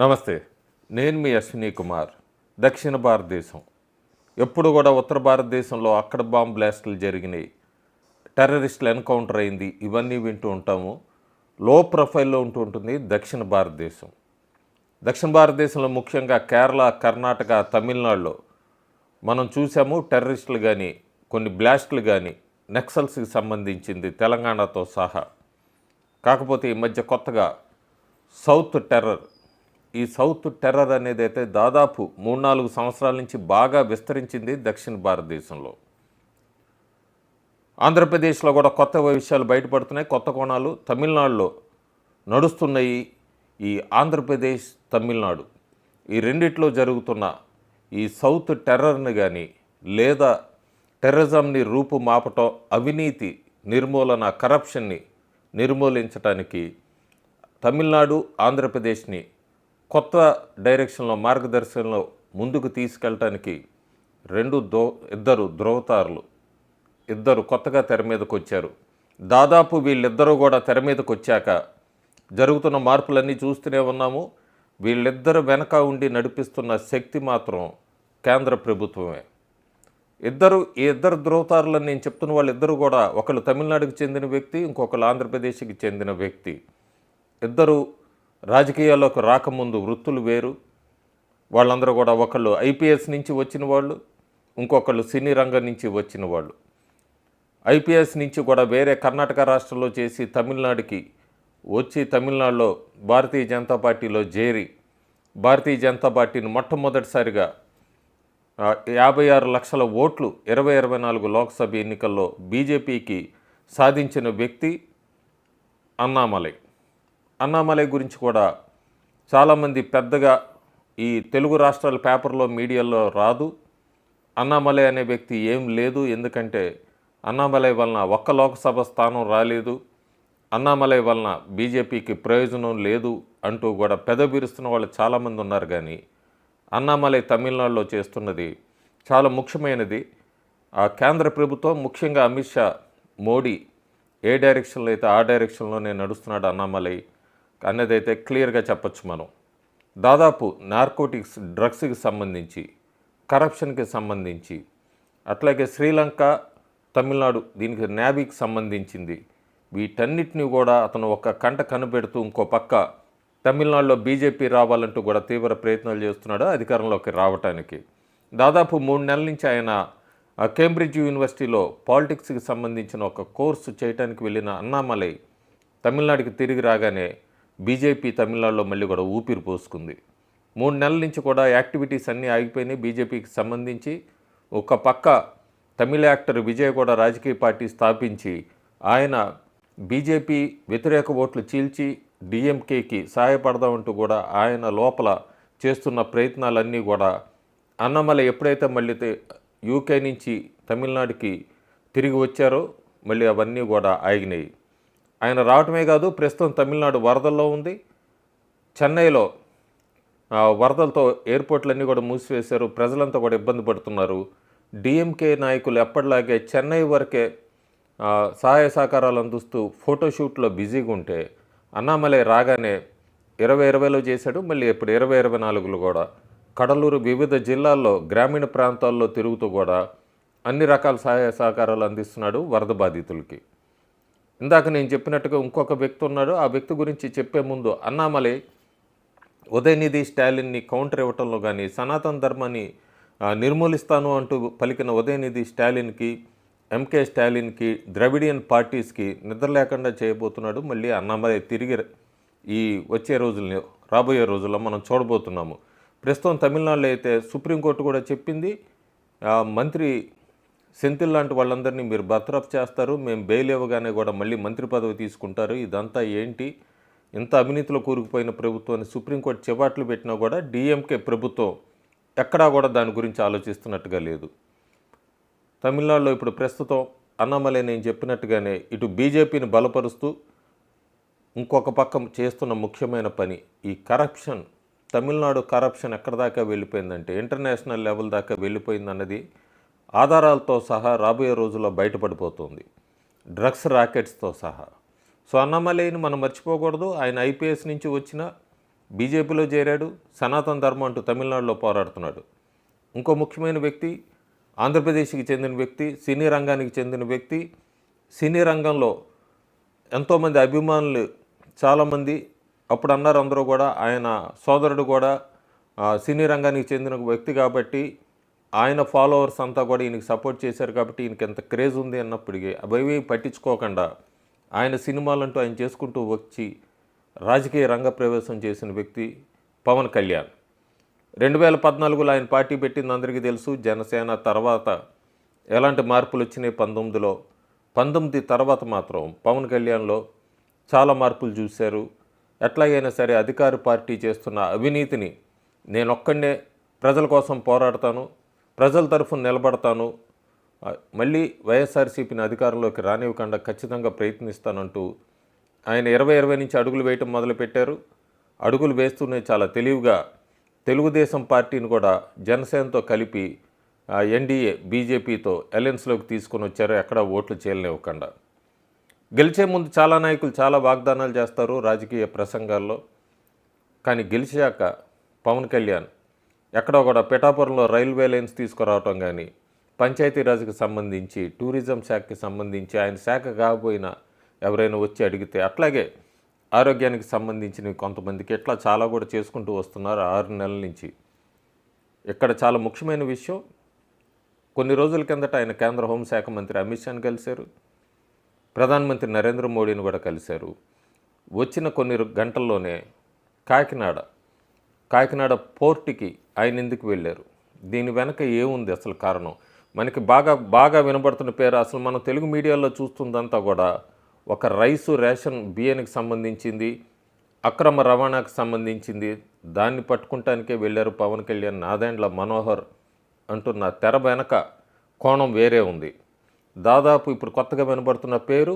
నమస్తే. నేను మీ అశ్విని కుమార్. దక్షిణ భారతదేశం ఎప్పుడు కూడా ఉత్తర భారతదేశంలో అక్కడ బాంబ్ బ్లాస్టులు జరిగినాయి, టెర్రరిస్టులు ఎన్కౌంటర్ అయింది, ఇవన్నీ వింటూ ఉంటాము. లో ప్రొఫైల్లో ఉంటుంది దక్షిణ భారతదేశం. దక్షిణ భారతదేశంలో ముఖ్యంగా కేరళ, కర్ణాటక, తమిళనాడులో మనం చూసాము టెర్రరిస్టులు కానీ కొన్ని బ్లాస్టులు కానీ నక్సల్స్కి సంబంధించింది తెలంగాణతో సహా. కాకపోతే ఈ మధ్య కొత్తగా సౌత్ టెర్రర్, ఈ సౌత్ టెర్రర్ అనేది అయితే దాదాపు 3-4 సంవత్సరాల నుంచి బాగా విస్తరించింది దక్షిణ భారతదేశంలో. ఆంధ్రప్రదేశ్లో కూడా కొత్త విషయాలు బయటపడుతున్నాయి, కొత్త కోణాలు తమిళనాడులో నడుస్తున్నాయి. ఈ ఆంధ్రప్రదేశ్, తమిళనాడు ఈ రెండిట్లో జరుగుతున్న ఈ సౌత్ టెర్రర్ని కానీ లేదా టెర్రరిజంని రూపుమాపటం, అవినీతి నిర్మూలన, కరప్షన్ని నిర్మూలించడానికి తమిళనాడు, ఆంధ్రప్రదేశ్ని కొత్త డైరెక్షన్లో, మార్గదర్శనంలో ముందుకు తీసుకెళ్ళటానికి ఇద్దరు ధృవతారులు కొత్తగా తెర మీదకి వచ్చారు. దాదాపు వీళ్ళిద్దరూ కూడా తెర మీదకి వచ్చాక జరుగుతున్న మార్పులన్నీ చూస్తూనే ఉన్నాము. వీళ్ళిద్దరు వెనక ఉండి నడిపిస్తున్న శక్తి మాత్రం కేంద్ర ప్రభుత్వమే. ఈ ఇద్దరు ధృవతారులని నేను చెప్తున్న వాళ్ళిద్దరూ కూడా ఒకళ్ళు తమిళనాడుకి చెందిన వ్యక్తి, ఇంకొకళ్ళు ఆంధ్రప్రదేశ్కి చెందిన వ్యక్తి. ఇద్దరు రాజకీయాల్లోకి రాకముందు వృత్తులు వేరు. వాళ్ళందరూ కూడా ఒకళ్ళు ఐపీఎస్ నుంచి వచ్చిన వాళ్ళు, ఇంకొకళ్ళు సినీ రంగం నుంచి వచ్చిన వాళ్ళు. ఐపీఎస్ నుంచి కూడా వేరే కర్ణాటక రాష్ట్రంలో చేసి తమిళనాడుకి వచ్చి తమిళనాడులో భారతీయ జనతా పార్టీలో చేరి భారతీయ జనతా పార్టీని మొట్టమొదటిసారిగా 56 లక్షల ఓట్లు 2024 లోక్సభ ఎన్నికల్లో బీజేపీకి సాధించిన వ్యక్తి అన్నామలై గురించి కూడా చాలామంది పెద్దగా ఈ తెలుగు రాష్ట్రాల పేపర్లో, మీడియాలో రాదు. అన్నామలై అనే వ్యక్తి ఏం లేదు, ఎందుకంటే అన్నామలై వలన ఒక్క లోక్సభ స్థానం రాలేదు, అన్నామలై వలన బీజేపీకి ప్రయోజనం లేదు అంటూ కూడా పెదవిరుస్తున్న వాళ్ళు చాలామంది ఉన్నారు. కానీ అన్నామలై తమిళనాడులో చేస్తున్నది చాలా ముఖ్యమైనది. ఆ కేంద్ర ప్రభుత్వం, ముఖ్యంగా అమిత్ షా, మోడీ ఏ డైరెక్షన్లో అయితే ఆ డైరెక్షన్లోనే నడుస్తున్నాడు అన్నామలై అన్నదైతే క్లియర్గా చెప్పచ్చు మనం. దాదాపు నార్కోటిక్స్, డ్రగ్స్కి సంబంధించి, కరప్షన్కి సంబంధించి, అట్లాగే శ్రీలంక, తమిళనాడు దీనికి న్యాబీకి సంబంధించింది, వీటన్నిటిని కూడా అతను ఒక కంట కనిపెడుతూ ఇంకో పక్క తమిళనాడులో బీజేపీ రావాలంటూ కూడా తీవ్ర ప్రయత్నాలు చేస్తున్నాడు అధికారంలోకి రావటానికి. దాదాపు 3 నెలల నుంచి ఆయన కేంబ్రిడ్జ్ యూనివర్సిటీలో పాలిటిక్స్కి సంబంధించిన ఒక కోర్సు చేయడానికి వెళ్ళిన అన్నామలై తమిళనాడుకి తిరిగి రాగానే బీజేపీ తమిళనాడులో మళ్ళీ కూడా ఊపిరి పోసుకుంది. 3 నెలల నుంచి కూడా యాక్టివిటీస్ అన్నీ ఆగిపోయినాయి బీజేపీకి సంబంధించి. ఒక పక్క తమిళ యాక్టర్ విజయ్ కూడా రాజకీయ పార్టీ స్థాపించి ఆయన బీజేపీ వ్యతిరేక ఓట్లు చీల్చి డిఎంకేకి సహాయపడదామంటూ కూడా ఆయన లోపల చేస్తున్న ప్రయత్నాలన్నీ కూడా అన్నామలై ఎప్పుడైతే మళ్ళీ యూకే నుంచి తమిళనాడుకి తిరిగి వచ్చారో మళ్ళీ అవన్నీ కూడా ఆగినాయి. ఆయన రావటమే కాదు, ప్రస్తుతం తమిళనాడు వరదల్లో ఉంది. చెన్నైలో వరదలతో ఎయిర్పోర్ట్లన్నీ కూడా మూసివేశారు, ప్రజలంతా కూడా ఇబ్బంది పడుతున్నారు. డిఎంకే నాయకులు ఎప్పటిలాగే చెన్నై వరకే సహాయ సహకారాలు అందిస్తూ ఫోటోషూట్లో బిజీగా ఉంటే అన్నామలై రాగానే 2020లో చేశాడు, మళ్ళీ ఇప్పుడు 2024లో కూడా కడలూరు, వివిధ జిల్లాల్లో, గ్రామీణ ప్రాంతాల్లో తిరుగుతూ కూడా అన్ని రకాల సహాయ సహకారాలు అందిస్తున్నాడు వరద బాధితులకి. ఇందాక నేను చెప్పినట్టుగా ఇంకొక వ్యక్తి ఉన్నాడు. ఆ వ్యక్తి గురించి చెప్పే ముందు అన్నామలై ఉదయనిధి స్టాలిన్ని కౌంటర్ ఇవ్వటంలో కానీ, సనాతన ధర్మాన్ని నిర్మూలిస్తాను అంటూ పలికిన ఉదయనిధి స్టాలిన్కి, ఎంకే స్టాలిన్కి, ద్రవిడియన్ పార్టీస్కి నిద్ర లేకుండా చేయబోతున్నాడు. మళ్ళీ అన్నామలై తిరిగి ఈ రాబోయే రోజుల్లో మనం చూడబోతున్నాము. ప్రస్తుతం తమిళనాడులో అయితే సుప్రీంకోర్టు కూడా చెప్పింది, మంత్రి సెంథిల్ లాంటి వాళ్ళందరినీ మీరు బర్తరఫ్ చేస్తారు, మేము బెయిల్ ఇవ్వగానే కూడా మళ్ళీ మంత్రి పదవి తీసుకుంటారు. ఇదంతా ఏంటి, ఇంత అవినీతిలో కూరుకుపోయిన ప్రభుత్వాన్ని సుప్రీంకోర్టు చివాట్లు పెట్టినా కూడా డిఎంకే ప్రభుత్వం ఎక్కడా కూడా దాని గురించి ఆలోచిస్తున్నట్టుగా లేదు. తమిళనాడులో ఇప్పుడు ప్రస్తుతం అన్నామలై నేను చెప్పినట్టుగానే ఇటు బీజేపీని బలపరుస్తూ ఇంకొక పక్క చేస్తున్న ముఖ్యమైన పని ఈ కరప్షన్. తమిళనాడు కరప్షన్ ఎక్కడ దాకా వెళ్ళిపోయిందంటే ఇంటర్నేషనల్ లెవెల్ దాకా వెళ్ళిపోయిందన్నది ఆధారాలతో సహా రాబోయే రోజుల్లో బయటపడిపోతుంది, డ్రగ్స్ ర్యాకెట్స్తో సహా. సో అన్నామలైని మనం మర్చిపోకూడదు. ఆయన ఐపీఎస్ నుంచి వచ్చిన బీజేపీలో చేరాడు, సనాతన ధర్మం అంటూ తమిళనాడులో పోరాడుతున్నాడు. ఇంకో ముఖ్యమైన వ్యక్తి, ఆంధ్రప్రదేశ్కి చెందిన వ్యక్తి, సినీ రంగానికి చెందిన వ్యక్తి, సినీ రంగంలో ఎంతోమంది అభిమానులు చాలామంది అప్పుడు అన్నారు, అందరూ కూడా ఆయన సోదరుడు కూడా సినీ రంగానికి చెందిన వ్యక్తి కాబట్టి ఆయన ఫాలోవర్స్ అంతా కూడా ఈయనకి సపోర్ట్ చేశారు కాబట్టి ఈయనకి ఎంత క్రేజ్ ఉంది అన్నప్పటికీ అవి పట్టించుకోకుండా ఆయన సినిమాలంటూ ఆయన చేసుకుంటూ వచ్చి రాజకీయ రంగ ప్రవేశం చేసిన వ్యక్తి పవన్ కళ్యాణ్. 2014లో ఆయన పార్టీ పెట్టింది అందరికీ తెలుసు. జనసేన తర్వాత ఎలాంటి మార్పులు వచ్చినాయి 19 తర్వాత మాత్రం పవన్ కళ్యాణ్లో చాలా మార్పులు చూశారు. ఎట్లాగైనా సరే అధికార పార్టీ చేస్తున్న అవినీతిని నేనొక్కడే ప్రజల కోసం పోరాడతాను, ప్రజల తరఫున నిలబడతాను, మళ్ళీ వైఎస్ఆర్సీపీని అధికారంలోకి రానివ్వకుండా ఖచ్చితంగా ప్రయత్నిస్తానంటూ ఆయన 2020 నుంచి అడుగులు వేయటం మొదలుపెట్టారు. అడుగులు వేస్తూనే చాలా తెలివిగా తెలుగుదేశం పార్టీని కూడా జనసేనతో కలిపి ఎన్డీఏ బీజేపీతో అలయన్స్లోకి తీసుకొని వచ్చారు, ఎక్కడ ఓట్లు చేయలేనివ్వకుండా. గెలిచే ముందు చాలా నాయకులు చాలా వాగ్దానాలు చేస్తారు రాజకీయ ప్రసంగాల్లో. కానీ గెలిచాక పవన్ కళ్యాణ్ ఎక్కడో కూడా పిఠాపురంలో రైల్వే లైన్స్ తీసుకురావటం కానీ, పంచాయతీరాజ్కి సంబంధించి, టూరిజం శాఖకి సంబంధించి ఆయన శాఖ కాకపోయినా ఎవరైనా వచ్చి అడిగితే, అట్లాగే ఆరోగ్యానికి సంబంధించినవి కొంతమందికి ఇట్లా చాలా కూడా చేసుకుంటూ వస్తున్నారు 6 నెలల నుంచి. ఇక్కడ చాలా ముఖ్యమైన విషయం, కొన్ని రోజుల కిందట ఆయన కేంద్ర హోంశాఖ మంత్రి అమిత్ షాని కలిశారు, ప్రధానమంత్రి నరేంద్ర మోడీని కూడా కలిశారు. వచ్చిన కొన్ని గంటల్లోనే కాకినాడ పోర్టుకి ఆయన ఎందుకు వెళ్ళారు, దీని వెనక ఏముంది అసలు కారణం? మనకి బాగా వినబడుతున్న పేరు, అసలు మనం తెలుగు మీడియాలో చూస్తుందంతా కూడా ఒక రేషన్ బియ్యానికి సంబంధించింది, అక్రమ రవాణాకు సంబంధించింది. దాన్ని పట్టుకుంటానికే వెళ్ళారు పవన్ కళ్యాణ్. నాదెండ్ల మనోహర్ అంటున్న తెర వెనక కోణం వేరే ఉంది. దాదాపు ఇప్పుడు కొత్తగా వినబడుతున్న పేరు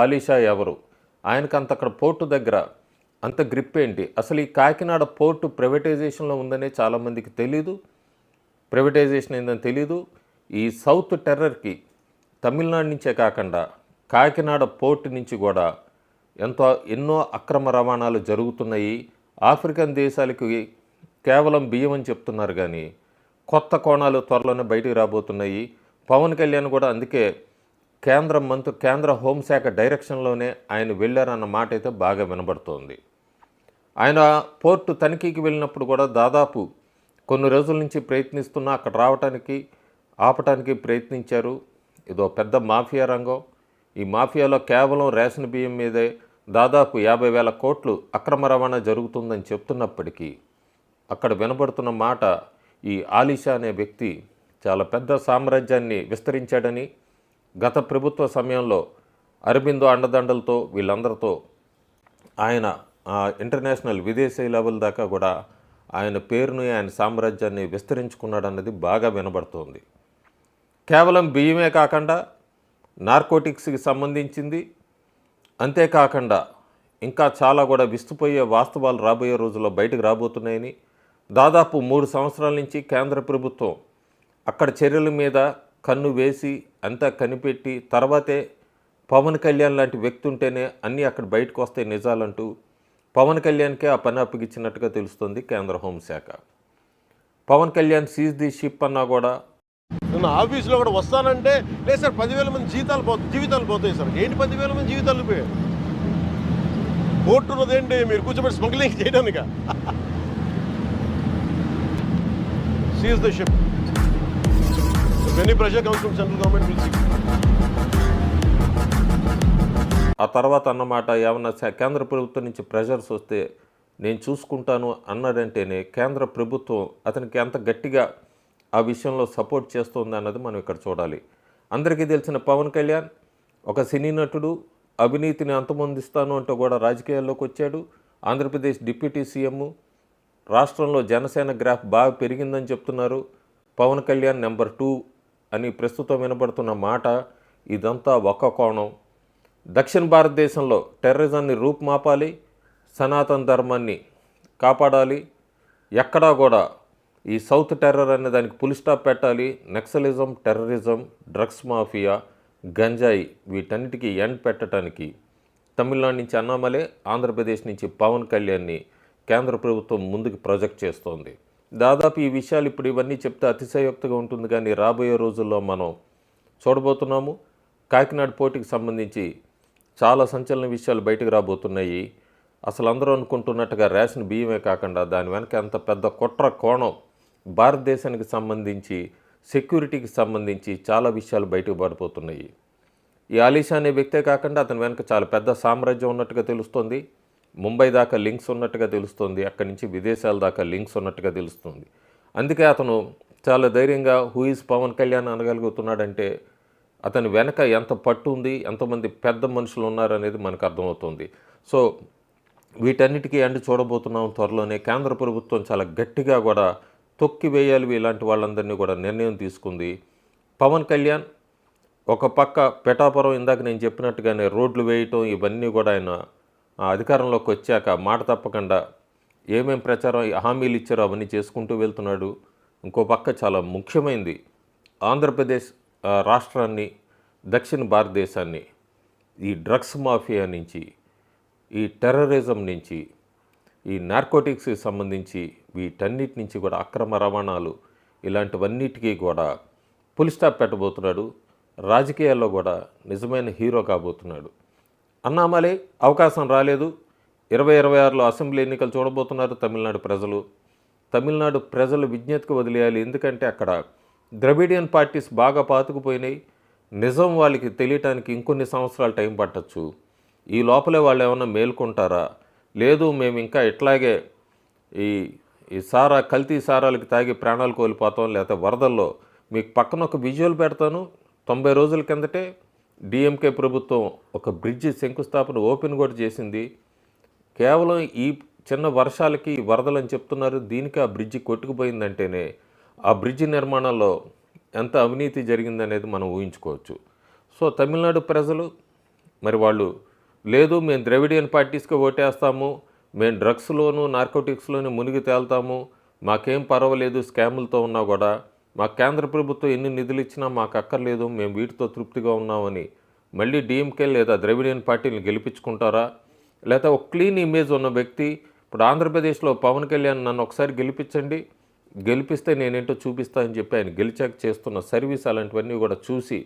ఆలీషా ఎవరు? ఆయనకు అక్కడ పోర్టు దగ్గర అంత గ్రిప్ ఏంటి? అసలు ఈ కాకినాడ పోర్టు ప్రైవేటైజేషన్లో ఉందనే చాలామందికి తెలీదు, ప్రైవేటైజేషన్ అయిందని తెలీదు. ఈ సౌత్ టెర్రర్కి తమిళనాడు నుంచే కాకుండా కాకినాడ పోర్టు నుంచి కూడా ఎన్నో అక్రమ రవాణాలు జరుగుతున్నాయి. ఆఫ్రికన్ దేశాలకి కేవలం బియ్యం అని చెప్తున్నారు కానీ కొత్త కోణాలు త్వరలోనే బయటికి రాబోతున్నాయి. పవన్ కళ్యాణ్ కూడా అందుకే కేంద్ర హోంశాఖ డైరెక్షన్లోనే ఆయన వెళ్ళారన్న మాట అయితే బాగా వినబడుతోంది. ఆయన పోర్టు తనిఖీకి వెళ్ళినప్పుడు కూడా దాదాపు కొన్ని రోజుల నుంచి ప్రయత్నిస్తున్నా అక్కడ ఆపటానికి ప్రయత్నించారు. ఇదో పెద్ద మాఫియా రంగం. ఈ మాఫియాలో కేవలం రేషన్ బియ్యం మీదే దాదాపు 50,000 కోట్లు అక్రమ రవాణా జరుగుతుందని చెప్తున్నప్పటికీ అక్కడ వినబడుతున్న మాట, ఈ ఆలీషా అనే వ్యక్తి చాలా పెద్ద సామ్రాజ్యాన్ని విస్తరించాడని, గత ప్రభుత్వ సమయంలో అరబిందో అండదండలతో వీళ్ళందరితో ఆయన ఇంటర్నేషనల్ విదేశీ లెవెల్ దాకా కూడా ఆయన పేరుని ఆయన సామ్రాజ్యాన్ని విస్తరించుకున్నాడన్నది బాగా వినబడుతోంది. కేవలం బియ్యమే కాకుండా నార్కోటిక్స్కి సంబంధించింది, అంతేకాకుండా ఇంకా చాలా కూడా విస్తుపోయే వాస్తవాలు రాబోయే రోజుల్లో బయటకు రాబోతున్నాయని, దాదాపు 3 సంవత్సరాల నుంచి కేంద్ర ప్రభుత్వం అక్కడ చర్యల మీద కన్ను వేసి అంతా కనిపెట్టి తర్వాతే పవన్ కళ్యాణ్ లాంటి వ్యక్తి ఉంటేనే అన్నీ అక్కడ బయటకు వస్తాయి నిజాలంటూ పవన్ కళ్యాణ్కే ఆ పని అప్పగిచ్చినట్టుగా తెలుస్తుంది కేంద్ర హోంశాఖ. Pawan Kalyan seize the ship అన్నా కూడా నా ఆఫీస్లో కూడా వస్తానంటే లేదు సార్ 10,000 మంది జీవితాలు పోతాయి సార్. ఏంటి 10,000 మంది జీవితాలు పోయాయి? పోర్టు ఉన్నదేంటి మీరు కూర్చోబెట్టి స్మగ్లింగ్ చేయడానిక? Seize the ship. Any pressure comes from central government will see. ఆ తర్వాత అన్నమాట ఏమన్నా కేంద్ర ప్రభుత్వం నుంచి ప్రెషర్స్ వస్తే నేను చూసుకుంటాను అన్నాడంటేనే కేంద్ర ప్రభుత్వం అతనికి ఎంత గట్టిగా ఆ విషయంలో సపోర్ట్ చేస్తుంది అన్నది మనం ఇక్కడ చూడాలి. అందరికీ తెలిసిన పవన్ కళ్యాణ్ ఒక సినీ నటుడు, అవినీతిని అంతమొందిస్తాను అంటూ కూడా రాజకీయాల్లోకి వచ్చాడు. ఆంధ్రప్రదేశ్ డిప్యూటీ సీఎం, రాష్ట్రంలో జనసేన గ్రాఫ్ బాగా పెరిగిందని చెప్తున్నారు. పవన్ కళ్యాణ్ నెంబర్ 2 అని ప్రస్తుతం వినబడుతున్న మాట. ఇదంతా ఒక కోణం. దక్షిణ భారతదేశంలో టెర్రరిజాన్ని రూపుమాపాలి, సనాతన ధర్మాన్ని కాపాడాలి, ఎక్కడా కూడా ఈ సౌత్ టెర్రర్ అనే దానికి ఫుల్ స్టాప్ పెట్టాలి. నక్సలిజం, టెర్రరిజం, డ్రగ్స్ మాఫియా, గంజాయి వీటన్నిటికీ ఎండ్ పెట్టడానికి తమిళనాడు నుంచి అన్నామలై, ఆంధ్రప్రదేశ్ నుంచి పవన్ కళ్యాణ్ని కేంద్ర ప్రభుత్వం ముందుకు ప్రొజెక్ట్ చేస్తోంది. దాదాపు ఈ విషయాలు ఇప్పుడు ఇవన్నీ చెప్తే అతిశయోక్తిగా ఉంటుంది, కానీ రాబోయే రోజుల్లో మనం చూడబోతున్నాము. కాకినాడ పోటీకి సంబంధించి చాలా సంచలన విషయాలు బయటకు రాబోతున్నాయి. అసలు అందరూ అనుకుంటున్నట్టుగా రేషన్ బియ్యమే కాకుండా దాని వెనక ఎంత పెద్ద కుట్ర కోణం, భారతదేశానికి సంబంధించి సెక్యూరిటీకి సంబంధించి చాలా విషయాలు బయటకు పడిపోతున్నాయి. ఈ ఆలీషా అనే వ్యక్తే కాకుండా అతని వెనక చాలా పెద్ద సామ్రాజ్యం ఉన్నట్టుగా తెలుస్తుంది. ముంబై దాకా లింక్స్ ఉన్నట్టుగా తెలుస్తుంది, అక్కడి నుంచి విదేశాల దాకా లింక్స్ ఉన్నట్టుగా తెలుస్తుంది. అందుకే అతను చాలా ధైర్యంగా హూ ఈజ్ పవన్ కళ్యాణ్ అనగలుగుతున్నాడంటే అతని వెనక ఎంత పట్టు ఉంది, ఎంతమంది పెద్ద మనుషులు ఉన్నారనేది మనకు అర్థమవుతుంది. సో వీటన్నిటికీ ఎండ్ చూడబోతున్నాం త్వరలోనే. కేంద్ర ప్రభుత్వం చాలా గట్టిగా కూడా తొక్కి వేయాలి ఇలాంటి వాళ్ళందరినీ కూడా నిర్ణయం తీసుకుంది. పవన్ కళ్యాణ్ ఒక పక్క పిఠాపురం ఇందాక నేను చెప్పినట్టుగానే రోడ్లు వేయటం ఇవన్నీ కూడా ఆయన అధికారంలోకి వచ్చాక మాట తప్పకుండా ఏమేం ప్రచారం హామీలు ఇచ్చారో అవన్నీ చేసుకుంటూ వెళ్తున్నాడు. ఇంకో పక్క చాలా ముఖ్యమైనది ఆంధ్రప్రదేశ్ రాష్ట్రాన్ని, దక్షిణ భారతదేశాన్ని ఈ డ్రగ్స్ మాఫియా నుంచి, ఈ టెర్రరిజం నుంచి, ఈ నార్కోటిక్స్కి సంబంధించి వీటన్నిటి నుంచి కూడా అక్రమ రవాణాలు ఇలాంటివన్నిటికీ కూడా ఫుల్ స్టాప్ పెట్టబోతున్నాడు. రాజకీయాల్లో కూడా నిజమైన హీరో కాబోతున్నాడు. అన్నామలై అవకాశం రాలేదు. 2026లో అసెంబ్లీ ఎన్నికలు చూడబోతున్నారు తమిళనాడు ప్రజలు. తమిళనాడు ప్రజలు విజ్ఞతకు వదిలేయాలి. ఎందుకంటే అక్కడ ద్రవిడియన్ పార్టీస్ బాగా పాతుకుపోయినాయి. నిజం వాళ్ళకి తెలియటానికి ఇంకొన్ని సంవత్సరాలు టైం పట్టచ్చు. ఈ లోపలే వాళ్ళు ఏమన్నా మేల్కొంటారా, లేదు మేము ఇంకా ఇట్లాగే ఈ కల్తీ సారాలకి తాగి ప్రాణాలు కోల్పోతాం, లేకపోతే వరదల్లో మీకు పక్కన ఒక విజువల్ పెడతాను. 90 రోజుల కిందటే డిఎంకే ప్రభుత్వం ఒక బ్రిడ్జి శంకుస్థాపన ఓపెన్ కూడా చేసింది. కేవలం ఈ చిన్న వర్షాలకి వరదలని చెప్తున్నారు. దీనికి ఆ బ్రిడ్జి కొట్టుకుపోయిందంటేనే ఆ బ్రిడ్జి నిర్మాణంలో ఎంత అవినీతి జరిగిందనేది మనం ఊహించుకోవచ్చు. సో తమిళనాడు ప్రజలు మరి వాళ్ళు లేదు మేము ద్రవిడియన్ పార్టీస్కి ఓటేస్తాము, మేము డ్రగ్స్లోను నార్కోటిక్స్లోను మునిగి తేల్తాము, మాకేం పర్వాలేదు స్కాములతో ఉన్నా కూడా, మాకు కేంద్ర ప్రభుత్వం ఎన్ని నిధులు ఇచ్చినా మాకు అక్కర్లేదు, మేము వీటితో తృప్తిగా ఉన్నామని మళ్ళీ డిఎంకే లేదా ద్రవిడియన్ పార్టీని గెలిపించుకుంటారా? లేదా ఒక క్లీన్ ఇమేజ్ ఉన్న వ్యక్తి ఇప్పుడు ఆంధ్రప్రదేశ్లో పవన్ కళ్యాణ్ నన్ను ఒకసారి గెలిపించండి, గెలిపిస్తే నేనేంటో చూపిస్తా అని చెప్పి ఆయన గెలిచాక చేస్తున్న సర్వీస్ అలాంటివన్నీ కూడా చూసి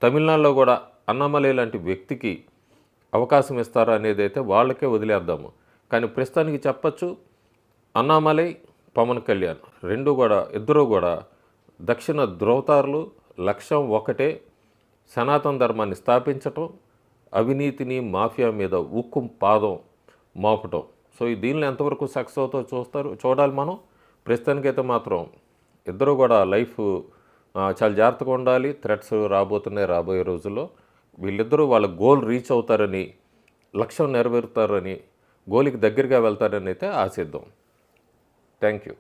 తమిళనాడులో కూడా అన్నామలై లాంటి వ్యక్తికి అవకాశం ఇస్తారా అనేది అయితే వాళ్ళకే వదిలేద్దాము. కానీ ప్రస్తుతానికి చెప్పచ్చు అన్నామలై, పవన్ కళ్యాణ్ ఇద్దరూ కూడా దక్షిణ ధ్రువతారులు. లక్ష్యం ఒకటే, సనాతన ధర్మాన్ని స్థాపించటం, అవినీతిని మాఫియా మీద ఉక్కు పాదం మోపటం. సో దీనిలో ఎంతవరకు సక్సెస్ అవుతో చూడాలి మనం. ప్రస్తుతానికైతే మాత్రం ఇద్దరు కూడా లైఫ్ చాలా జాగ్రత్తగా ఉండాలి. థ్రెట్స్ రాబోయే రోజుల్లో వీళ్ళిద్దరూ వాళ్ళ గోల్ రీచ్ అవుతారని, లక్ష్యం నెరవేరుతారని, గోల్కి దగ్గరగా వెళ్తారని అయితే ఆశిద్దాం. Thank you.